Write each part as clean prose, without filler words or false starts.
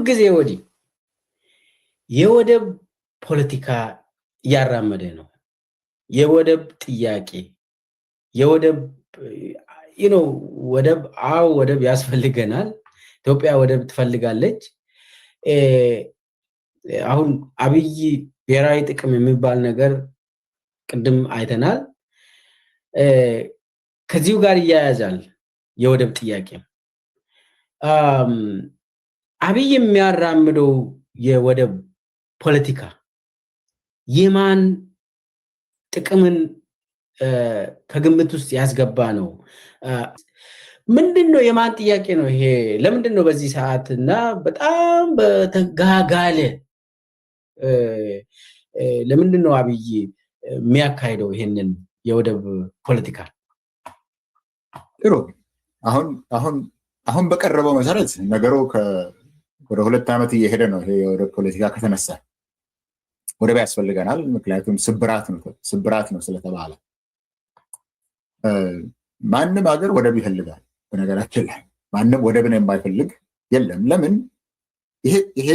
ጊዜ ወዲህ የወደብ ፖለቲካ እያራመደ ነው። የወደብ ጥያቄ የወደብ ወደብ ወደብ ያስፈልገናል። ኢትዮጵያ ወደብ ትፈልጋለች። አሁን አብይ ብሔራዊ ጥቅም የሚባል ነገር ቅድም አይተናል። ከዚሁ ጋር ይያያዛል የወደብ ጥያቄ። አብይ የሚያራምደው የወደብ ፖለቲካ የማን ጥቅምን ከግምት ውስጥ ያስገባ ነው? ምንድነው? የማን ጥያቄ ነው ይሄ? ለምንድነው በዚህ ሰዓት እና በጣም በተጋጋለ ለምንድነው አብይ የሚያካሂደው ይሄንን የወደብ ፖለቲካ? ጥሩ። አሁን በቀረበው መሰረት ነገሩ ወደ 2 ዓመት እየሄደ ነው። ይሄ የወደብ ፖለቲካ ከተነሳ ወደብ ያስፈልገናል፣ ምክንያቱም ስብራት ነው ስለተባለ። ማንም ሀገር ወደብ ይፈልጋል። በነገራችን ላይ ማንም ወደብን የማይፈልግ የለም። ለምን? ይሄ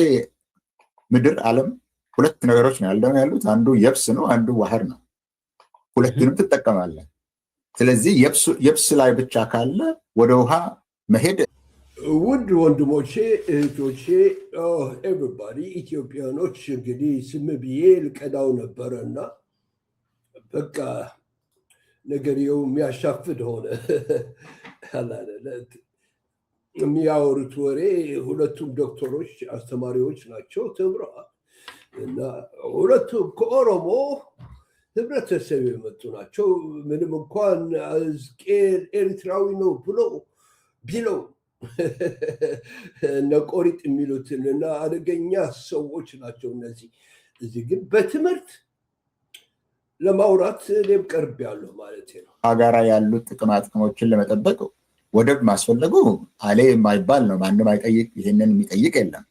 ምድር ዓለም 2 ነገሮች ነው ያሉት። አንዱ የብስ ነው፣ አንዱ ባህር ነው። ሁለቱንም ትጠቀማለህ። ስለዚህ የብስ ላይ ብቻ ካለ ወደ ውሃ መሄድ። ውድ ወንድሞቼ እህቶቼ፣ ኤቨሪባዲ ኢትዮጵያኖች፣ እንግዲህ ስም ብዬ ልቀዳው ነበረና በቃ ነገርየው የሚያሻፍድ ሆነ። የሚያወሩት ወሬ ሁለቱም ዶክተሮች አስተማሪዎች ናቸው፣ ተምረዋል እና ሁለቱም ከኦሮሞ ህብረተሰብ የመጡ ናቸው። ምንም እንኳን አዝቄል ኤርትራዊ ነው ቢለው እነ ቆሪጥ የሚሉትን እና አደገኛ ሰዎች ናቸው እነዚህ። እዚህ ግን በትምህርት ለማውራት እኔም ቀርብ ያለሁ ማለት ነው። ሀገራ ያሉት ጥቅሞችን ለመጠበቅ ወደብ ማስፈለጉ አሌ የማይባል ነው። ማንም አይጠይቅ፣ ይሄንን የሚጠይቅ የለም።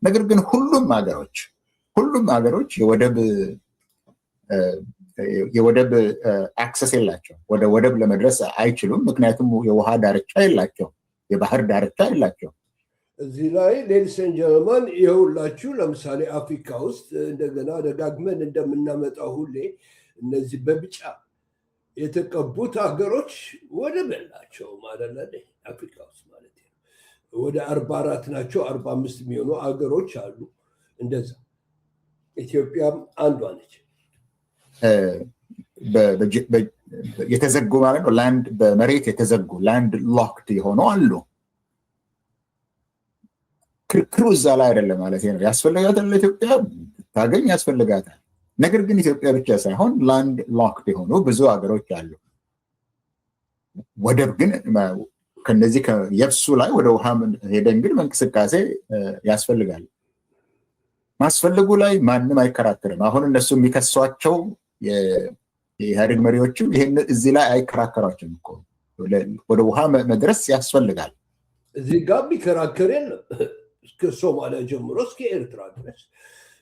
ነገር ግን ሁሉም ሀገሮች የወደብ አክሰስ የላቸው፣ ወደ ወደብ ለመድረስ አይችሉም። ምክንያቱም የውሃ ዳርቻ የላቸው፣ የባህር ዳርቻ የላቸው። እዚህ ላይ ሌዲስ ኤንድ ጀነራል ይኸውላችሁ፣ ለምሳሌ አፍሪካ ውስጥ እንደገና ደጋግመን እንደምናመጣው ሁሌ እነዚህ በቢጫ የተቀቡት ሀገሮች ወደብ የላቸው ማለት ነው። አፍሪካ ውስጥ ማለት ነው ወደ 44 ናቸው፣ 45 የሚሆኑ ሀገሮች አሉ። እንደዛ ኢትዮጵያም አንዷ ነች። የተዘጉ ማለት ነው። በመሬት የተዘጉ ላንድ ሎክድ የሆኑ አሉ። ክርክሩ እዛ ላይ አይደለም ማለት ነው። ያስፈልጋታል፣ ኢትዮጵያ ታገኝ ያስፈልጋታል። ነገር ግን ኢትዮጵያ ብቻ ሳይሆን ላንድ ሎክድ የሆኑ ብዙ ሀገሮች አሉ። ወደብ ግን ከነዚህ ከየብሱ ላይ ወደ ውሃ ሄደን ግን እንቅስቃሴ ያስፈልጋል። ማስፈልጉ ላይ ማንም አይከራከርም። አሁን እነሱ የሚከሷቸው የኢህአዴግ መሪዎችም ይሄን እዚህ ላይ አይከራከሯቸውም እኮ ወደ ውሃ መድረስ ያስፈልጋል። እዚህ ጋር የሚከራከር የለም። እስከ ሶማሊያ ጀምሮ እስከ ኤርትራ ድረስ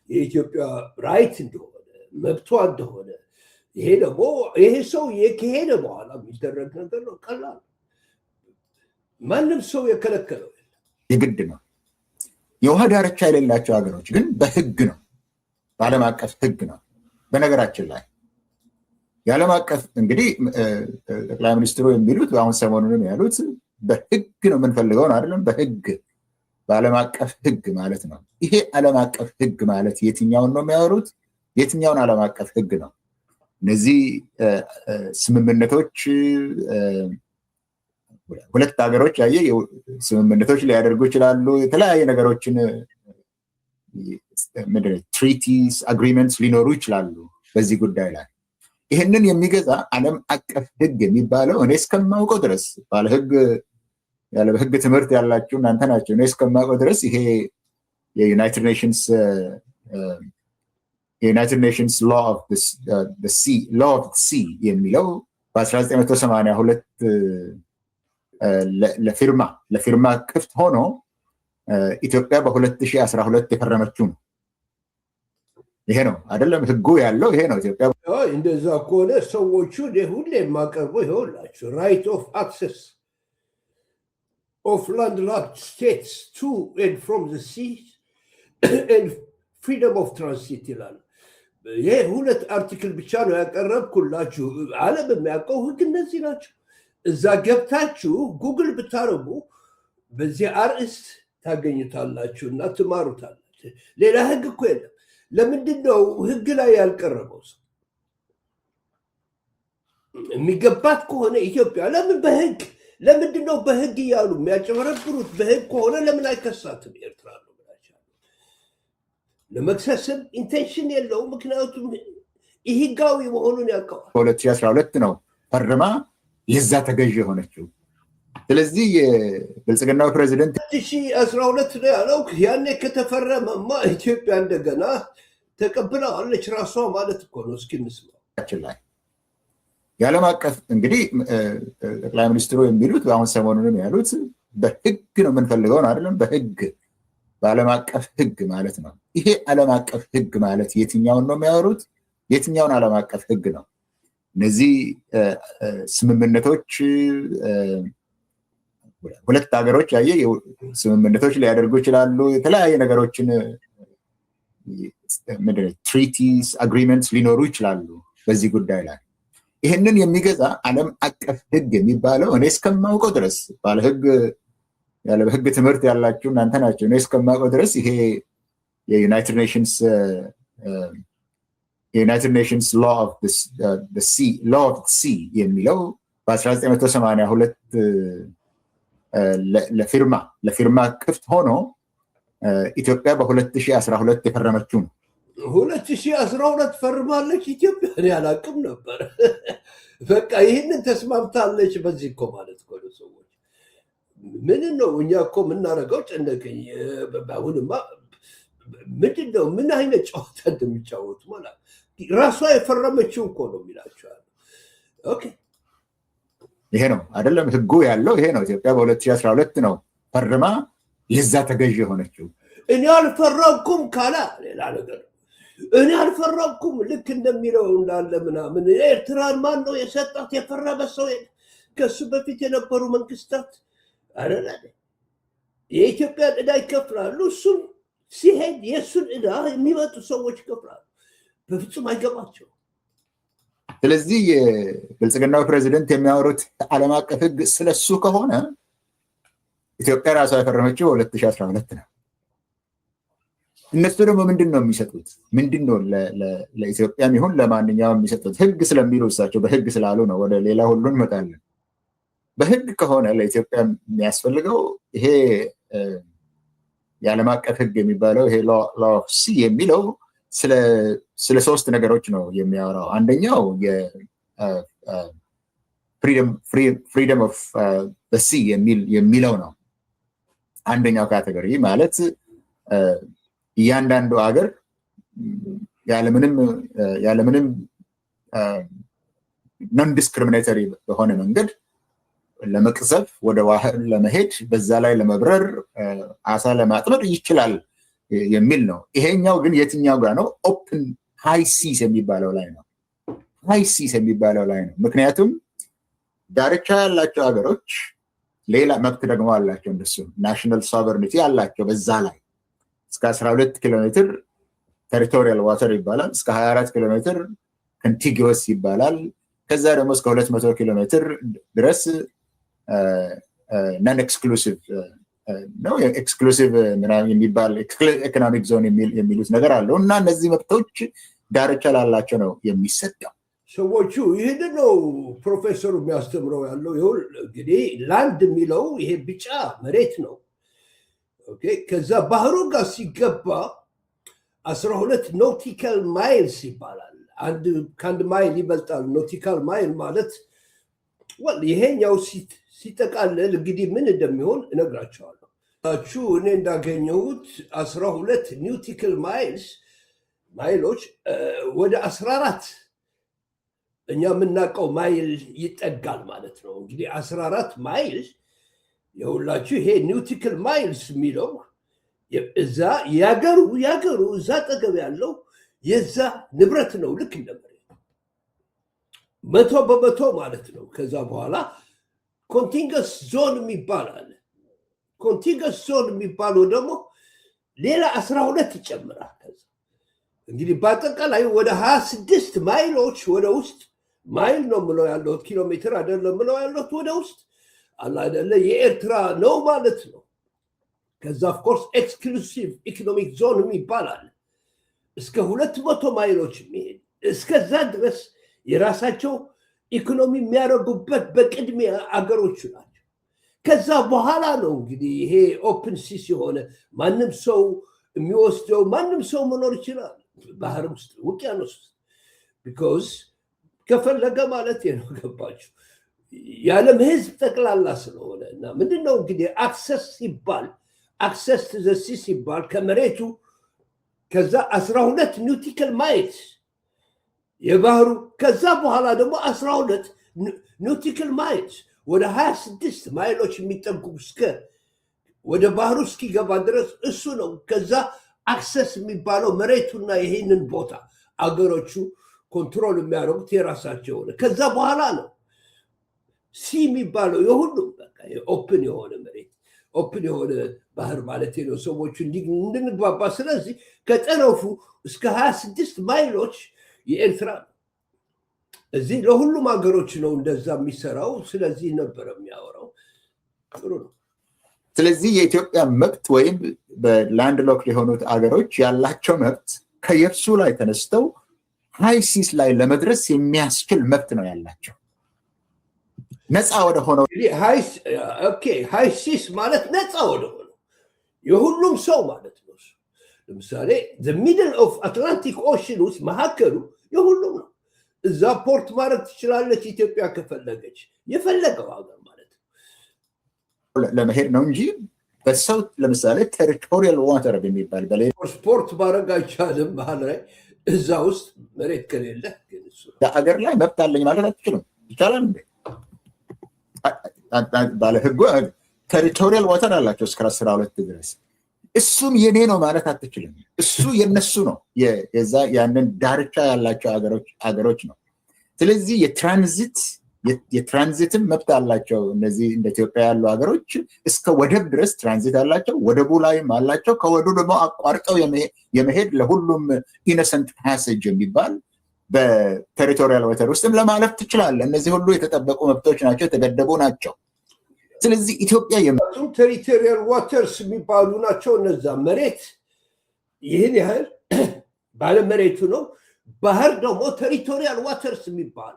የኢትዮጵያ ራይት እንደሆነ መብቷ እንደሆነ ይሄ ደግሞ ይሄ ሰው ከሄደ በኋላ የሚደረግ ነገር ነው። ቀላል ማንም ሰው የከለከለው የግድ ነው። የውሃ ዳርቻ የሌላቸው ሀገሮች ግን በህግ ነው፣ በዓለም አቀፍ ህግ ነው። በነገራችን ላይ የዓለም አቀፍ እንግዲህ ጠቅላይ ሚኒስትሩ የሚሉት አሁን ሰሞኑንም ያሉት በህግ ነው የምንፈልገውን አይደለም፣ በህግ በዓለም አቀፍ ህግ ማለት ነው። ይሄ ዓለም አቀፍ ህግ ማለት የትኛውን ነው የሚያወሩት? የትኛውን ዓለም አቀፍ ህግ ነው? እነዚህ ስምምነቶች ሁለት ሀገሮች ስምምነቶች ሊያደርጉ ይችላሉ። የተለያየ ነገሮችን ትሪቲስ አግሪመንትስ ሊኖሩ ይችላሉ በዚህ ጉዳይ ላይ። ይህንን የሚገዛ ዓለም አቀፍ ህግ የሚባለው እኔ እስከማውቀው ድረስ ያለ ህግ ትምህርት ያላችሁ እናንተ ናቸው። እኔ እስከማውቀው ድረስ ይሄ የዩናይትድ ኔሽንስ ላው ኦፍ ሲ የሚለው በ1982 ለፊርማ ክፍት ሆኖ ኢትዮጵያ በ2012 የፈረመችው ነው። ይሄ ነው አይደለም? ህጉ ያለው ይሄ ነው። ኢትዮጵያ እንደዛ ከሆነ ሰዎቹ ሁሌ የማቀርበው ይኸውላችሁ ራይት ኦፍ አክሰስ of landlocked states to and from the sea ፍሪደም ኦፍ ትራንሲት ይላል። ይሄ ሁለት አርቲክል ብቻ ነው ያቀረብኩላችሁ። ዓለም የሚያውቀው ህግ እነዚህ ናቸው። እዛ ገብታችሁ ጉግል ብታረጉ በዚህ አርዕስት ታገኙታላችሁ እና ትማሩታላችሁ። ሌላ ህግ እኮ የለም። ለምንድን ነው ህግ ላይ ያልቀረበው ሰው? የሚገባት ከሆነ ኢትዮጵያ ለምን በህግ ለምንድን ነው በህግ እያሉ የሚያጨበረብሩት? በህግ ከሆነ ለምን አይከሳትም? ኤርትራ ነው ብላችኋል። ለመክሰስም ኢንቴንሽን የለውም። ምክንያቱም ህጋዊ መሆኑን ያውቀዋል። በ2012 ነው ፈርማ የዛ ተገዥ የሆነችው። ስለዚህ የብልጽግናው ፕሬዚደንት 2012 ነው ያለው። ያኔ ከተፈረመማ ኢትዮጵያ እንደገና ተቀብለዋለች ራሷ ማለት እኮ ነው። እስኪ እንስማው ላይ የዓለም አቀፍ እንግዲህ ጠቅላይ ሚኒስትሩ የሚሉት አሁን ሰሞኑንም ያሉት በህግ ነው የምንፈልገው ነው አይደለም? በህግ በዓለም አቀፍ ህግ ማለት ነው። ይሄ ዓለም አቀፍ ህግ ማለት የትኛውን ነው የሚያወሩት? የትኛውን ዓለም አቀፍ ህግ ነው? እነዚህ ስምምነቶች ሁለት ሀገሮች ያየ ስምምነቶች ሊያደርጉ ይችላሉ። የተለያየ ነገሮችን ትሪቲስ አግሪመንትስ ሊኖሩ ይችላሉ በዚህ ጉዳይ ላይ። ይህንን የሚገዛ ዓለም አቀፍ ህግ የሚባለው እኔ እስከማውቀው ድረስ ያለ ህግ ትምህርት ያላችሁ እናንተ ናቸው። እኔ እስከማውቀው ድረስ ይሄ የዩናይትድ ኔሽንስ ሎ ኦፍ ሲ የሚለው በ1982 ለፊርማ ክፍት ሆኖ ኢትዮጵያ በ2012 የፈረመችው ነው። 2012 ፈርማለች ኢትዮጵያ። እኔ አላውቅም ነበር። በቃ ይህንን ተስማምታለች። በዚህ እኮ ማለት እኮ ነው ሰዎች ምን ነው እኛ እኮ የምናደርገው ጨነቀኝ። አሁንማ ምንድን ነው ምን አይነት ጨዋታ እንደሚጫወቱ ማለት ራሷ የፈረመችው እኮ ነው የሚላቸዋል። ኦኬ ይሄ ነው አይደለም ህጉ ያለው ይሄ ነው። ኢትዮጵያ በ2012 ነው ፈርማ የዛ ተገዥ የሆነችው። እኔ አልፈረምኩም ካላ ሌላ ነገር ነው። እኔ አልፈረምኩም ልክ እንደሚለው እንዳለ ምናምን ኤርትራን ማን ነው የሰጣት? የፈረመ ሰው ከሱ በፊት የነበሩ መንግስታት አይደለ የኢትዮጵያን ዕዳ ይከፍላሉ። እሱም ሲሄድ የእሱን ዕዳ የሚመጡ ሰዎች ይከፍላሉ። በፍጹም አይገባቸው። ስለዚህ የብልጽግናው ፕሬዚደንት የሚያወሩት ዓለም አቀፍ ህግ ስለሱ ከሆነ ኢትዮጵያ ራሷ የፈረመችው 2012 ነው። እነሱ ደግሞ ምንድን ነው የሚሰጡት? ምንድን ነው ለኢትዮጵያም ይሁን ለማንኛውም የሚሰጡት? ህግ ስለሚሉ እሳቸው በህግ ስላሉ ነው። ወደ ሌላ ሁሉ እንመጣለን። በህግ ከሆነ ለኢትዮጵያ የሚያስፈልገው ይሄ የዓለም አቀፍ ህግ የሚባለው ይሄ ሎ ኦፍ ሲ የሚለው ስለ ሶስት ነገሮች ነው የሚያወራው። አንደኛው ፍሪደም ኦፍ ሲ የሚለው ነው። አንደኛው ካቴጎሪ ማለት እያንዳንዱ ሀገር ያለምንም ነን ዲስክሪሚኔተሪ በሆነ መንገድ ለመቅዘፍ ወደ ባህር ለመሄድ በዛ ላይ ለመብረር አሳ ለማጥመድ ይችላል የሚል ነው። ይሄኛው ግን የትኛው ጋር ነው? ኦፕን ሃይ ሲስ የሚባለው ላይ ነው። ሃይ ሲስ የሚባለው ላይ ነው። ምክንያቱም ዳርቻ ያላቸው ሀገሮች ሌላ መብት ደግሞ አላቸው። እንደሱ ናሽናል ሶቨርኒቲ አላቸው። በዛ ላይ እስከ 12 ኪሎ ሜትር ቴሪቶሪያል ዋተር ይባላል። እስከ 24 ኪሎ ሜትር ኮንቲጊወስ ይባላል። ከዛ ደግሞ እስከ 200 ኪሎ ሜትር ድረስ ነን ኤክስክሉሲቭ ነው። ኤክስክሉሲቭ የሚባል ኢኮኖሚክ ዞን የሚሉት ነገር አለው እና እነዚህ መብቶች ዳርቻ ላላቸው ነው የሚሰጠው። ሰዎቹ ይህን ነው ፕሮፌሰሩ የሚያስተምረው ያለው። ይሁን እንግዲህ ላንድ የሚለው ይሄ ቢጫ መሬት ነው። ኦኬ ከዛ ባህሩ ጋር ሲገባ 12 ኖቲካል ማይልስ ይባላል። ከአንድ ማይል ይበልጣል። ኖቲካል ማይል ማለት ይሄኛው ሲጠቃለል እንግዲህ ምን እንደሚሆን እነግራቸዋለሁ። እኔ እንዳገኘሁት 12 ኒውቲካል ማይሎች ወደ 14 እኛ የምናውቀው ማይል ይጠጋል ማለት ነው። እንግዲህ 14 ማይል የሁላችሁ ይሄ ኒውቲካል ማይልስ የሚለው እዛ ያገሩ እዛ ጠገብ ያለው የዛ ንብረት ነው። ልክ እንደመሬት 100% ማለት ነው። ከዛ በኋላ ኮንቲንገስ ዞን የሚባል አለ። ኮንቲንገስ ዞን የሚባለው ደግሞ ሌላ 12 ይጨምራል። ከዛ እንግዲህ በአጠቃላይ ወደ 26 ማይሎች ወደ ውስጥ ማይል ነው ምለው ያለው ኪሎ ሜትር አይደለም ምለው ያለው ወደ ውስጥ አላ አይደለ የኤርትራ ነው ማለት ነው። ከዛ ኦፍ ኮርስ ኤክስክሉሲቭ ኢኮኖሚክ ዞን ይባላል። እስከ 200 ማይሎች የሚሄድ እስከዛ ድረስ የራሳቸው ኢኮኖሚ የሚያደርጉበት በቅድሚያ አገሮቹ ናቸው። ከዛ በኋላ ነው እንግዲህ ይሄ ኦፕን ሲስ የሆነ ማንም ሰው የሚወስደው ማንም ሰው መኖር ይችላል ባህር ውስጥ ውቅያኖስ ውስጥ ቢኮዝ ከፈለገ ማለት ነው። ገባችሁ? የዓለም ህዝብ ጠቅላላ ስለሆነ እና ምንድነው እንግዲህ አክሰስ ሲባል አክሰስ ቱ ዘ ሲ ሲባል ከመሬቱ ከዛ 12 ኒውቲካል ማይልስ የባህሩ ከዛ በኋላ ደግሞ 12 ኒውቲካል ማይልስ ወደ 26 ማይሎች የሚጠጉ እስከ ወደ ባህሩ እስኪገባ ድረስ እሱ ነው። ከዛ አክሰስ የሚባለው መሬቱና ይሄንን ቦታ አገሮቹ ኮንትሮል የሚያደርጉት የራሳቸው ሆነ። ከዛ በኋላ ነው ሲ የሚባለው የሁሉም በቃ ኦፕን የሆነ መሬት ኦፕን የሆነ ባህር ማለት ነው ሰዎቹ እንድንግባባ። ስለዚህ ከጠረፉ እስከ 26 ማይሎች የኤርትራ ነው። እዚህ ለሁሉም ሀገሮች ነው እንደዛ የሚሰራው። ስለዚህ ነበር የሚያወራው። ጥሩ ነው። ስለዚህ የኢትዮጵያ መብት ወይም በላንድ ሎክ የሆኑት አገሮች ያላቸው መብት ከየብሱ ላይ ተነስተው ሃይሲስ ላይ ለመድረስ የሚያስችል መብት ነው ያላቸው። ነፃ ወደ ሆነው ሃይሲስ ማለት ነፃ ወደ ሆነው የሁሉም ሰው ማለት ነው። ለምሳሌ ሚድል ኦፍ አትላንቲክ ኦሽን ውስጥ መካከሉ የሁሉም ነው። እዛ ፖርት ማድረግ ትችላለች ኢትዮጵያ ከፈለገች የፈለገው ሀገር ማለት ነው ለመሄድ ነው እንጂ በሰው ለምሳሌ ቴሪቶሪያል ዋተር የሚባል ስፖርት ማድረግ አይቻልም። ባህል ላይ እዛ ውስጥ መሬት ከሌለ ሀገር ላይ መብት አለኝ ማለት አትችልም። ይቻላል እንዴ? ባለ ህጉ ቴሪቶሪያል ዋተር አላቸው እስከ 12 ድረስ። እሱም የኔ ነው ማለት አትችልም። እሱ የነሱ ነው። ያንን ዳርቻ ያላቸው አገሮች ነው። ስለዚህ የትራንዚትም መብት አላቸው። እነዚህ እንደ ኢትዮጵያ ያሉ ሀገሮች እስከ ወደብ ድረስ ትራንዚት አላቸው። ወደቡ ላይም አላቸው። ከወዱ ደግሞ አቋርጠው የመሄድ ለሁሉም ኢነሰንት ፓሴጅ የሚባል በቴሪቶሪያል ዋተር ውስጥም ለማለፍ ትችላለ። እነዚህ ሁሉ የተጠበቁ መብቶች ናቸው፣ የተገደቡ ናቸው። ስለዚህ ኢትዮጵያ ቴሪቶሪያል ዋተርስ የሚባሉ ናቸው። እነዛ መሬት ይህን ያህል ባለመሬቱ ነው። ባህር ደግሞ ቴሪቶሪያል ዋተርስ የሚባል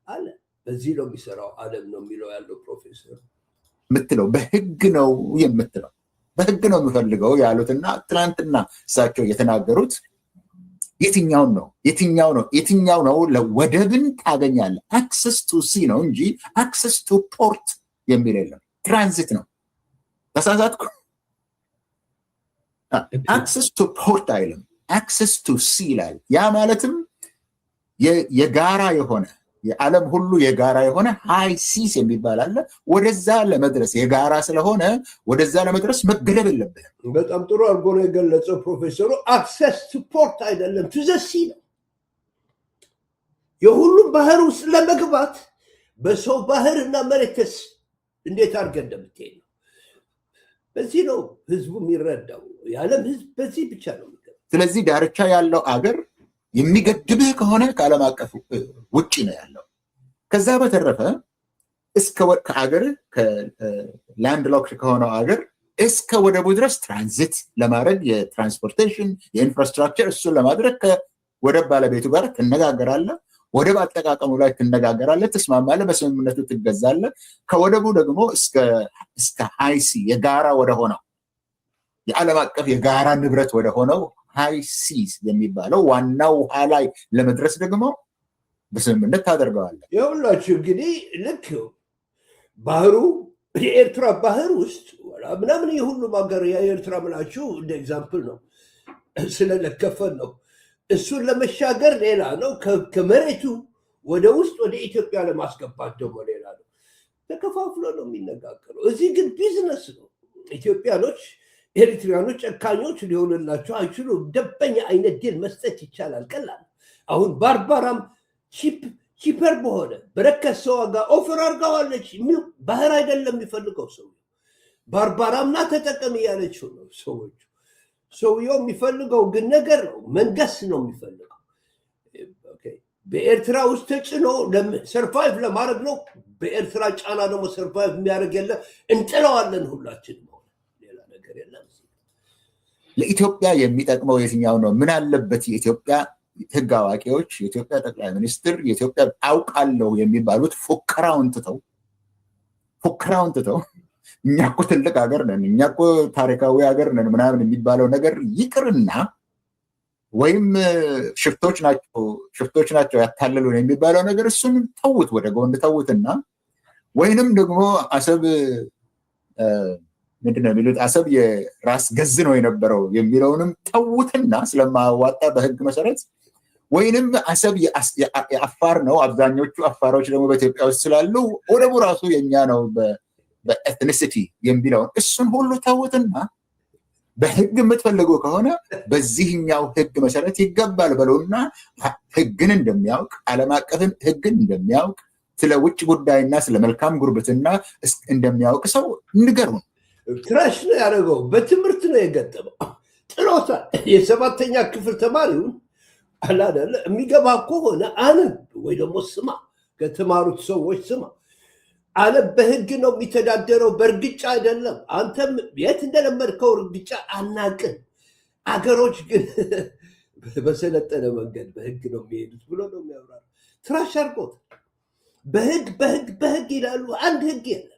አለ። በዚህ ነው የሚሰራው ዓለም ነው የሚለው ያለው ፕሮፌሰር የምትለው በህግ ነው የምትለው በህግ ነው የምፈልገው ያሉትና ትናንትና እሳቸው የተናገሩት የትኛው ነው ለወደብን ታገኛለህ። አክሰስ ቱ ሲ ነው እንጂ አክሰስ ቱ ፖርት የሚል የለም። ትራንዚት ነው። ተሳሳትኩ? አክሰስ ቱ ፖርት አይልም፣ አክሰስ ቱ ሲ ይላል። ያ ማለትም የጋራ የሆነ የዓለም ሁሉ የጋራ የሆነ ሃይ ሲስ የሚባል አለ። ወደዛ ለመድረስ የጋራ ስለሆነ ወደዛ ለመድረስ መገደብ የለብህም። በጣም ጥሩ አድርጎ ነው የገለጸው ፕሮፌሰሩ። አክሰስ ቱ ፖርት አይደለም ቱ ዘ ሲ ነው። የሁሉም ባህር ውስጥ ለመግባት በሰው ባህር እና መሬትስ እንዴት አድርገህ እንደምትሄድ ነው። በዚህ ነው ህዝቡ የሚረዳው። የዓለም ህዝብ በዚህ ብቻ ነው። ስለዚህ ዳርቻ ያለው አገር የሚገድብህ ከሆነ ከዓለም አቀፍ ውጭ ነው ያለው። ከዛ በተረፈ ከአገር ከላንድ ሎክ ከሆነው አገር እስከ ወደቡ ድረስ ትራንዚት ለማድረግ የትራንስፖርቴሽን የኢንፍራስትራክቸር እሱን ለማድረግ ከወደብ ባለቤቱ ጋር ትነጋገራለህ። ወደብ አጠቃቀሙ ላይ ትነጋገራለህ፣ ትስማማለህ፣ በስምምነቱ ትገዛለህ። ከወደቡ ደግሞ እስከ ሃይሲ የጋራ ወደሆነው የዓለም አቀፍ የጋራ ንብረት ወደሆነው ሃይ ሲስ የሚባለው ዋናው ውሃ ላይ ለመድረስ ደግሞ በስምምነት ታደርገዋለህ። ይኸውላችሁ እንግዲህ ልክ ባህሩ የኤርትራ ባህር ውስጥ ምናምን የሁሉም ሀገር የኤርትራ ምላችሁ እንደ ኤግዛምፕል ነው ስለለከፈን ነው። እሱን ለመሻገር ሌላ ነው። ከመሬቱ ወደ ውስጥ ወደ ኢትዮጵያ ለማስገባት ደግሞ ሌላ ነው። ተከፋፍሎ ነው የሚነጋገረው። እዚህ ግን ቢዝነስ ነው። ኢትዮጵያኖች ኤሪትሪያኖች ጨካኞች ሊሆንላቸው አይችሉም። ደበኛ አይነት ዲል መስጠት ይቻላል። ቀላል አሁን ባርባራም ቺፐር በሆነ በረከሰ ዋጋ ኦፈር አድርጋዋለች። ባህር አይደለም የሚፈልገው ሰው ባርባራምና ተጠቀም እያለችው ነው ሰዎቹ። ሰውየው የሚፈልገው ግን ነገር ነው፣ መንገስ ነው የሚፈልገው። በኤርትራ ውስጥ ተጭኖ ሰርቫይቭ ለማድረግ ነው። በኤርትራ ጫና ደግሞ ሰርቫይቭ የሚያደርግ የለ፣ እንጥለዋለን ሁላችን። ሌላ ነገር የለም። ለኢትዮጵያ የሚጠቅመው የትኛው ነው? ምን አለበት የኢትዮጵያ ህግ አዋቂዎች፣ የኢትዮጵያ ጠቅላይ ሚኒስትር፣ የኢትዮጵያ አውቃለሁ የሚባሉት ፉከራውን ትተው እኛ እኮ ትልቅ ሀገር ነን፣ እኛ እኮ ታሪካዊ ሀገር ነን ምናምን የሚባለው ነገር ይቅርና ወይም ሽፍቶች ናቸው ያታለሉን የሚባለው ነገር እሱን ተውት፣ ወደ ጎን ተውትና ወይንም ደግሞ አሰብ ምንድነው የሚሉት አሰብ የራስ ገዝ ነው የነበረው የሚለውንም ተውትና ስለማያዋጣ በህግ መሰረት ወይንም አሰብ የአፋር ነው፣ አብዛኞቹ አፋሮች ደግሞ በኢትዮጵያ ውስጥ ስላሉ ወደቡ ራሱ የኛ ነው በኤትኒሲቲ የሚለውን እሱን ሁሉ ተውትና በህግ የምትፈልጉ ከሆነ በዚህኛው ህግ መሰረት ይገባል በለውና ህግን እንደሚያውቅ ዓለም አቀፍን ህግን እንደሚያውቅ ስለ ውጭ ጉዳይና ስለ መልካም ጉርብትና እንደሚያውቅ ሰው ንገሩን። ክራሽ ነው ያደረገው። በትምህርት ነው የገጠመው። ጥሎታል። የሰባተኛ ክፍል ተማሪውን አላደለ የሚገባ ከሆነ አነብ ወይ ደግሞ ስማ፣ ከተማሩት ሰዎች ስማ። ዓለም በህግ ነው የሚተዳደረው፣ በእርግጫ አይደለም። አንተም የት እንደለመድከው እርግጫ አናቅን። አገሮች ግን በሰለጠነ መንገድ በህግ ነው የሚሄዱት ብሎ ነው የሚያወራው። ትራሽ አድርጎት በህግ ይላሉ። አንድ ህግ የለም።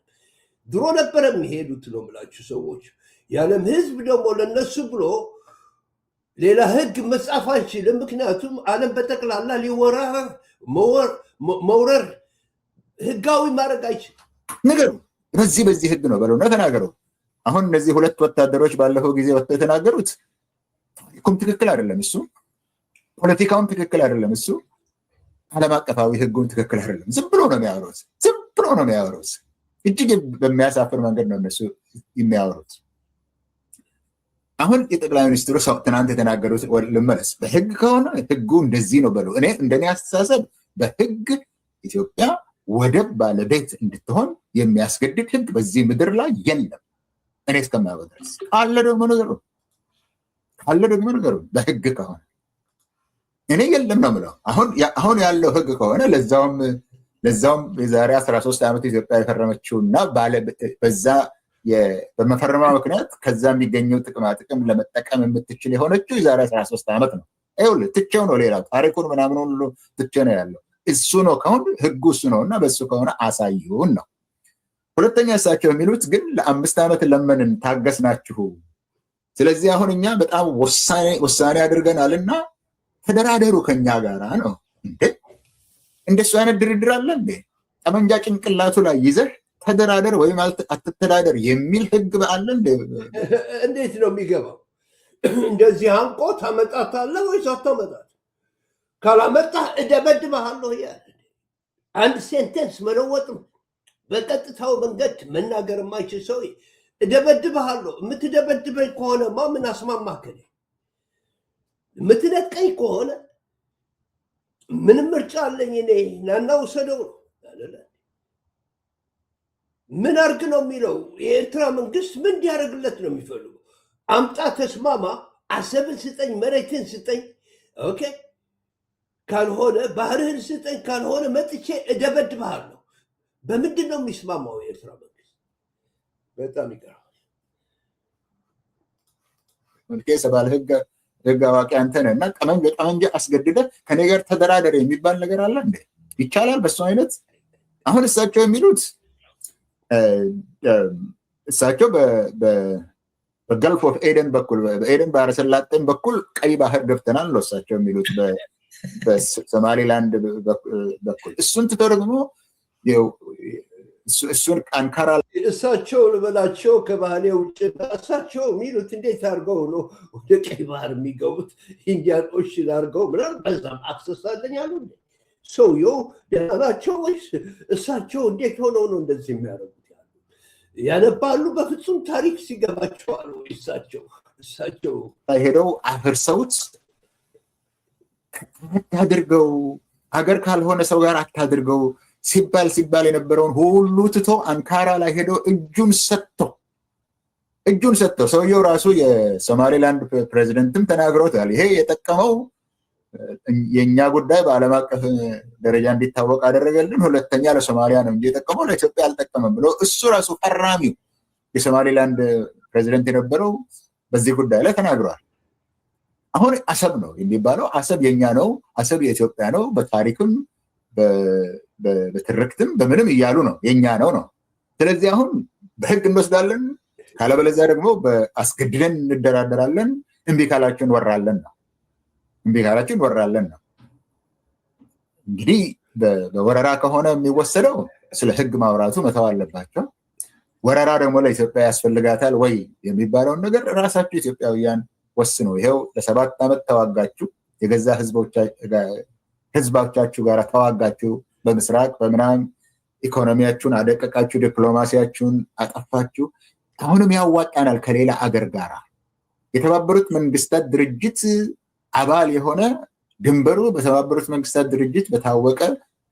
ድሮ ነበረ የሚሄዱት ነው የምላችሁ ሰዎች። የዓለም ህዝብ ደግሞ ለነሱ ብሎ ሌላ ህግ መጻፍ አይችልም። ምክንያቱም ዓለም በጠቅላላ ሊወረር መውረር ህጋዊ ማድረግ አይችልም። ነገሩ በዚህ ህግ ነው በለው ተናገረው። አሁን እነዚህ ሁለት ወታደሮች ባለፈው ጊዜ ወጥተው የተናገሩት ታሪኩም ትክክል አይደለም፣ እሱ ፖለቲካውም ትክክል አይደለም፣ እሱ ዓለም አቀፋዊ ህጉም ትክክል አይደለም። ዝም ብሎ ነው የሚያወሩት። እጅግ በሚያሳፍር መንገድ ነው እነሱ የሚያወሩት። አሁን የጠቅላይ ሚኒስትሩ ትናንት የተናገሩት ልመለስ። በህግ ከሆነ ህጉ እንደዚህ ነው በለው። እኔ እንደኔ አስተሳሰብ በህግ ኢትዮጵያ ወደብ ባለቤት እንድትሆን የሚያስገድድ ህግ በዚህ ምድር ላይ የለም። እኔ እስከማያውቅ ድረስ ካለ ደግሞ ነገሩ በህግ ከሆነ እኔ የለም ነው የምለው። አሁን ያለው ህግ ከሆነ ለዛውም የዛሬ 13 ዓመት ኢትዮጵያ የፈረመችውና በዛ በመፈረማ ምክንያት ከዛ የሚገኘው ጥቅም ለመጠቀም የምትችል የሆነችው የዛሬ 13 ዓመት ነው። ይኸውልህ ትቼው ነው ሌላው ታሪኩን ምናምን ሁሉ ትቼ ነው ያለው። እሱ ነው ከሆነ ህጉ እሱ ነው እና በሱ ከሆነ አሳዩን ነው። ሁለተኛ እሳቸው የሚሉት ግን ለ5 ዓመት ለመንን ታገስናችሁ፣ ስለዚህ አሁን እኛ በጣም ውሳኔ አድርገናልና ተደራደሩ ከኛ ጋራ ነው። እንደሱ አይነት ድርድር አለ እንዴ? ጠመንጃ ጭንቅላቱ ላይ ይዘህ ተደራደር ወይም አትተዳደር የሚል ህግ አለ እንዴ? እንዴት ነው የሚገባው? እንደዚህ አንቆ ታመጣታለህ ወይስ አታመጣት? ካላመጣህ እደበድብሃለሁ እያለ አንድ ሴንቴንስ መለወጥ በቀጥታው መንገድ መናገር የማይችል ሰው እደበድብሃለሁ። የምትደበድበኝ ከሆነማ ምን አስማማህ? የምትነጥቀኝ ከሆነ ምንም ምርጫ አለኝ እኔ? ናና ውሰደው ነው አይደለ? ምን አርግ ነው የሚለው? የኤርትራ መንግስት ምን እንዲያደርግለት ነው የሚፈልጉ? አምጣ፣ ተስማማ፣ አሰብን ስጠኝ፣ መሬትን ስጠኝ፣ ኦኬ። ካልሆነ ባህርህን ስጠኝ፣ ካልሆነ መጥቼ እደበድብሃለሁ። በምንድን ነው የሚስማማው የኤርትራ መንግስት? በጣም ይገርማል። መልኬ ሰባል ህግ አዋቂ አንተ ነህ እና ጠመንጃ አስገድደህ ከኔ ጋር ተደራደር የሚባል ነገር አለ እንዴ? ይቻላል በሱ አይነት? አሁን እሳቸው የሚሉት እሳቸው በገልፍ ኦፍ ኤደን በኩል በኤደን ባህረ ሰላጤን በኩል ቀይ ባህር ገብተናል ነው እሳቸው የሚሉት፣ በሶማሌላንድ በኩል። እሱን ትተው ደግሞ እሱን አንካራ እሳቸው ልበላቸው ከባህሌ ውጭ እሳቸው የሚሉት እንዴት አድርገው ነው ወደ ቀይ ባህር የሚገቡት? ኢንዲያን ኦሽን አድርገው ምናምን በዛም አክሰስ አለኝ አሉ። ሰውየው ደህና ናቸው ወይስ እሳቸው እንዴት ሆነው ነው እንደዚህ የሚያደርጉት? ያነባሉ በፍጹም ታሪክ ሲገባቸዋል ወይ? እሳቸው ሄደው አፍርሰውት አታድርገው፣ ሀገር ካልሆነ ሰው ጋር አታድርገው ሲባል የነበረውን ሁሉ ትቶ አንካራ ላይ ሄዶ እጁን ሰጥቶ እጁን ሰጥተው ሰውየው ራሱ የሶማሌላንድ ፕሬዚደንትም ተናግሮታል። ይሄ የጠቀመው የኛ ጉዳይ በዓለም አቀፍ ደረጃ እንዲታወቅ አደረገልን፣ ሁለተኛ ለሶማሊያ ነው እንጂ የጠቀመው ለኢትዮጵያ አልጠቀመም ብሎ እሱ ራሱ ፈራሚው የሶማሌላንድ ፕሬዚደንት የነበረው በዚህ ጉዳይ ላይ ተናግሯል። አሁን አሰብ ነው የሚባለው፣ አሰብ የኛ ነው፣ አሰብ የኢትዮጵያ ነው፣ በታሪክም በትርክትም በምንም እያሉ ነው የኛ ነው ነው። ስለዚህ አሁን በህግ እንወስዳለን፣ ካለበለዚያ ደግሞ በአስገድደን እንደራደራለን፣ እምቢ ካላችሁ እንወራለን ነው። እምቢ ካላችሁ እንወራለን ነው። እንግዲህ በወረራ ከሆነ የሚወሰደው ስለ ህግ ማውራቱ መተው አለባቸው። ወረራ ደግሞ ለኢትዮጵያ ያስፈልጋታል ወይ የሚባለውን ነገር ራሳችሁ ኢትዮጵያውያን ወስኑ። ይሄው ለ7 ዓመት ተዋጋችሁ፣ የገዛ ህዝባቻችሁ ጋር ተዋጋችሁ፣ በምስራቅ በምናም ኢኮኖሚያችሁን አደቀቃችሁ፣ ዲፕሎማሲያችሁን አጠፋችሁ። አሁንም ያዋጣናል ከሌላ አገር ጋር የተባበሩት መንግስታት ድርጅት አባል የሆነ ድንበሩ በተባበሩት መንግስታት ድርጅት በታወቀ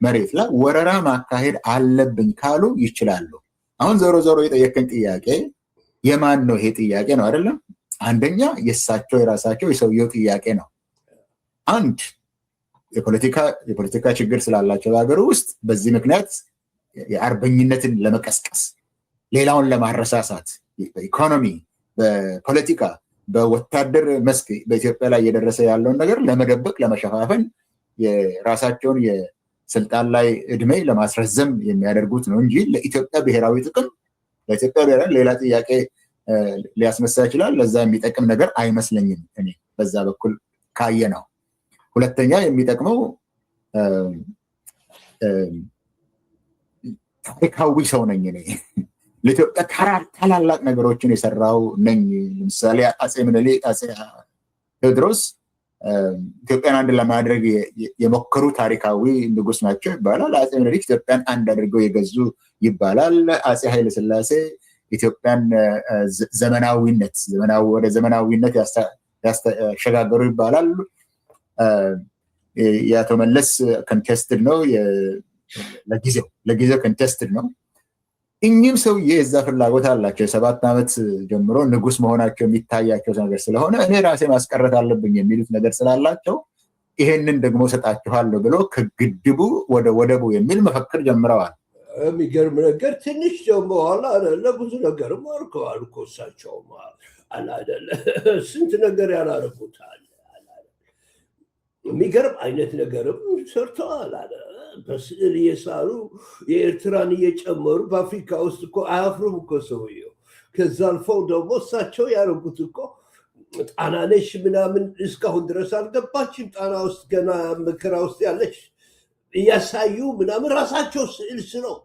መሬት ላይ ወረራ ማካሄድ አለብኝ ካሉ ይችላሉ። አሁን ዞሮ ዞሮ የጠየቀኝ ጥያቄ የማን ነው? ይሄ ጥያቄ ነው አይደለም። አንደኛ የእሳቸው የራሳቸው የሰውየው ጥያቄ ነው። አንድ የፖለቲካ ችግር ስላላቸው በሀገሩ ውስጥ በዚህ ምክንያት የአርበኝነትን ለመቀስቀስ ሌላውን ለማረሳሳት በኢኮኖሚ፣ በፖለቲካ፣ በወታደር መስክ በኢትዮጵያ ላይ እየደረሰ ያለውን ነገር ለመደበቅ ለመሸፋፈን የራሳቸውን የስልጣን ላይ እድሜ ለማስረዘም የሚያደርጉት ነው እንጂ ለኢትዮጵያ ብሔራዊ ጥቅም ለኢትዮጵያ ብሔራዊ ሌላ ጥያቄ ሊያስነሳ ይችላል። ለዛ የሚጠቅም ነገር አይመስለኝም እኔ በዛ በኩል ካየ ነው። ሁለተኛ የሚጠቅመው ታሪካዊ ሰው ነኝ እኔ ለኢትዮጵያ ታላላቅ ነገሮችን የሰራው ነኝ። ለምሳሌ አፄ ምኒልክ፣ አፄ ቴዎድሮስ ኢትዮጵያን አንድ ለማድረግ የሞከሩ ታሪካዊ ንጉስ ናቸው ይባላል። አፄ ምኒልክ ኢትዮጵያን አንድ አድርገው የገዙ ይባላል። አፄ ኃይለሥላሴ ኢትዮጵያን ወደ ዘመናዊነት ያሸጋገሩ ይባላል። የአቶ መለስ ኮንቴስትድ ነው፣ ለጊዜው ኮንቴስትድ ነው። እኚህም ሰውዬ የዛ ፍላጎት አላቸው። የ7 ዓመት ጀምሮ ንጉስ መሆናቸው የሚታያቸው ነገር ስለሆነ እኔ ራሴ ማስቀረት አለብኝ የሚሉት ነገር ስላላቸው ይሄንን ደግሞ ሰጣችኋለሁ ብሎ ከግድቡ ወደ ወደቡ የሚል መፈክር ጀምረዋል። የሚገርም ነገር ትንሽ ደግሞ ኋላ ለብዙ ነገርም አድርገዋል እኮ እሳቸውም አላደለ ስንት ነገር ያላረጉታል። የሚገርም አይነት ነገርም ሰርተዋል አለ። በስዕል እየሳሉ የኤርትራን እየጨመሩ በአፍሪካ ውስጥ እኮ አያፍሩም እኮ ሰውየው። ከዛ አልፈው ደግሞ እሳቸው ያደረጉት እኮ ጣናነሽ ምናምን እስካሁን ድረስ አልገባችም። ጣና ውስጥ ገና መከራ ውስጥ ያለች እያሳዩ ምናምን ራሳቸው ስዕል ስለው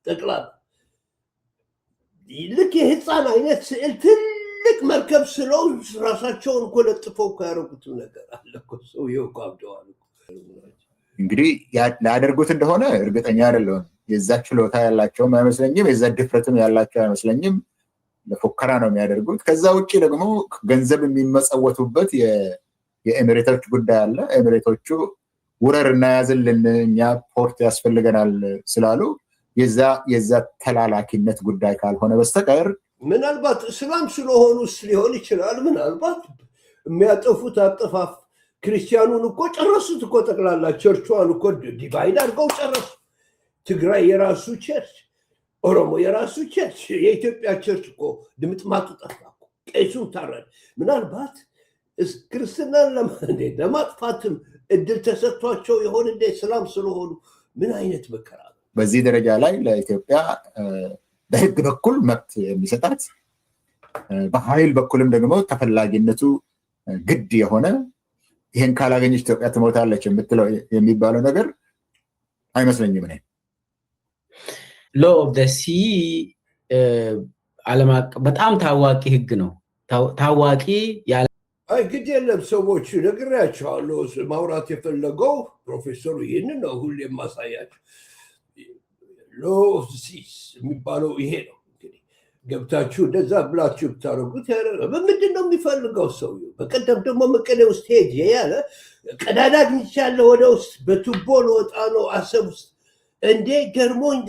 ጠቅላላ ልክ የህፃን አይነት ስዕል ትልቅ መርከብ ስለው ራሳቸውን እኮ ለጥፈው እኮ ያደረጉት ነገር አለ እኮ ሰውየው እኮ አብደዋል። እንግዲህ ላያደርጉት እንደሆነ እርግጠኛ አይደለሁም። የዛ ችሎታ ያላቸውም አይመስለኝም፣ የዛ ድፍረትም ያላቸው አይመስለኝም። ለፉከራ ነው የሚያደርጉት። ከዛ ውጭ ደግሞ ገንዘብ የሚመጸወቱበት የኤሚሬቶች ጉዳይ አለ። ኤሚሬቶቹ ውረር እናያዝልን እኛ ፖርት ያስፈልገናል ስላሉ የዛ ተላላኪነት ጉዳይ ካልሆነ በስተቀር ምናልባት እስላም ስለሆኑስ ሊሆን ይችላል። ምናልባት የሚያጠፉት አጠፋፍ ክርስቲያኑን እኮ ጨረሱት እኮ ጠቅላላ ቸርቿን እኮ ዲቫይድ አድርገው ጨረሱ። ትግራይ የራሱ ቸርች፣ ኦሮሞ የራሱ ቸርች፣ የኢትዮጵያ ቸርች እኮ ድምጥማጡ ጠፋ። ቄሱም ታረደ። ምናልባት ክርስትናን ለማጥፋትም እድል ተሰጥቷቸው የሆነ እንደ እስላም ስለሆኑ ምን አይነት መከራ ነው። በዚህ ደረጃ ላይ ለኢትዮጵያ በህግ በኩል መብት የሚሰጣት በኃይል በኩልም ደግሞ ተፈላጊነቱ ግድ የሆነ ይሄን ካላገኘች ኢትዮጵያ ትሞታለች የምትለው የሚባለው ነገር አይመስለኝም። እኔ ሎ ኦፍ ዘ ሲ በጣም ታዋቂ ህግ ነው። ታዋቂ ግድ የለም ሰዎች ነግሬያቸዋለሁ። ማውራት የፈለገው ፕሮፌሰሩ ይህንን ነው ሁሌ የማሳያቸው። ሎ ኦፍ ዘ ሲስ የሚባለው ይሄ ነው። እንግዲህ ገብታችሁ እንደዛ ብላችሁ ብታደርጉት ምንድን ነው የሚፈልገው ሰውዬው? በቀደም ደግሞ መቀሌ ውስጥ ሄጄ ያለ ቀዳዳ አግኝቻለሁ ወደ ውስጥ በቱቦ ልወጣ ነው አሰብ ውስጥ እንዴ ገርሞኝ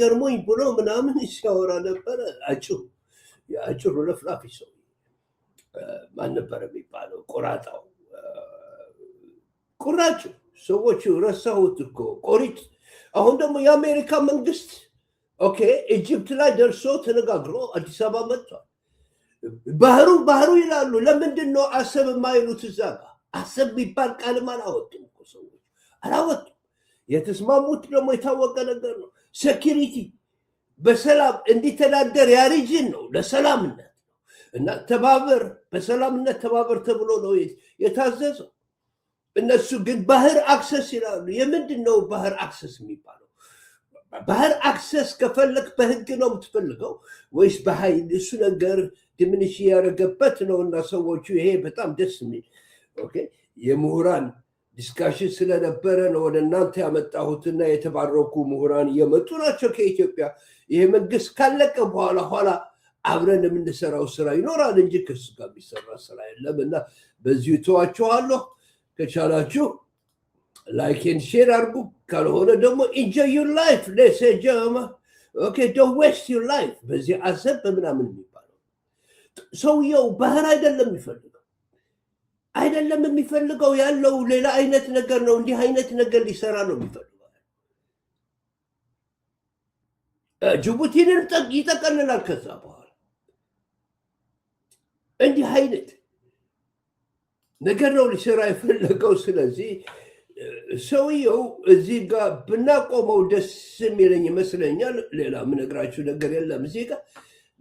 ብሎ ምናምን ሲያወራ ነበረ። አጭሩ ለፍላፊ ሰው ማን ነበር የሚባለው ቆራጣው ቁራጩ ሰዎቹ ረሳሁት እኮ ቆሪጥ አሁን ደግሞ የአሜሪካ መንግስት ኦኬ ኢጅፕት ላይ ደርሶ ተነጋግሮ አዲስ አበባ መጥቷል ባህሩ ይላሉ ለምንድን ነው አሰብ የማይሉት እዛ ጋር አሰብ ቢባል ቃልም አላወጡም እኮ ሰዎች አላወጡም የተስማሙት ደግሞ የታወቀ ነገር ነው ሴኩሪቲ በሰላም እንዲተዳደር ያ ሪጅን ነው ለሰላምነት እና ተባበር በሰላምነት ተባበር ተብሎ ነው የታዘዘው እነሱ ግን ባህር አክሰስ ይላሉ የምንድን ነው ባህር አክሰስ የሚባለው ባህር አክሰስ ከፈለክ በህግ ነው የምትፈልገው ወይስ በኃይል እሱ ነገር ዲሚኒሽ ያደረገበት ነው እና ሰዎቹ ይሄ በጣም ደስ የሚል ኦኬ የምሁራን ዲስካሽን ስለነበረ ነው ወደ እናንተ ያመጣሁትና የተባረኩ ምሁራን እየመጡ ናቸው ከኢትዮጵያ ይሄ መንግስት ካለቀ በኋላ አብረን የምንሰራው ስራ ይኖራል እንጂ ከሱ ጋር የሚሰራ ስራ የለም እና በዚሁ ተዋችኋለሁ ከቻላችሁ ላይክ ኤንድ ሼር አድርጉ ካልሆነ ደግሞ enjoy your life let's say ጀማ ኦኬ don't waste your life በዚህ አሰብ በምናምን የሚባለው ሰውየው ባህር አይደለም የሚፈልገው ያለው ሌላ አይነት ነገር ነው እንዲህ አይነት ነገር ሊሰራ ነው የሚፈልገው ጅቡቲንን ይጠቀልላል ከዛ በኋላ እንዲህ አይነት ነገር ነው ሊሰራ የፈለገው ስለዚህ ሰውየው እዚህ ጋር ብናቆመው ደስ የሚለኝ ይመስለኛል ሌላ ምነግራችሁ ነገር የለም እዚህ ጋር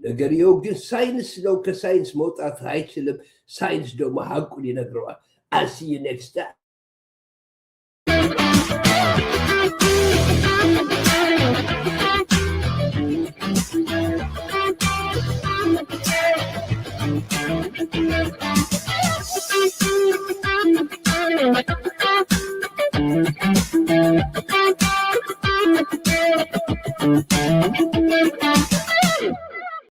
ነገርየው ግን ሳይንስ ነው ከሳይንስ መውጣት አይችልም ሳይንስ ደግሞ ሀቁን ይነግረዋል I'll see you next time Thank you.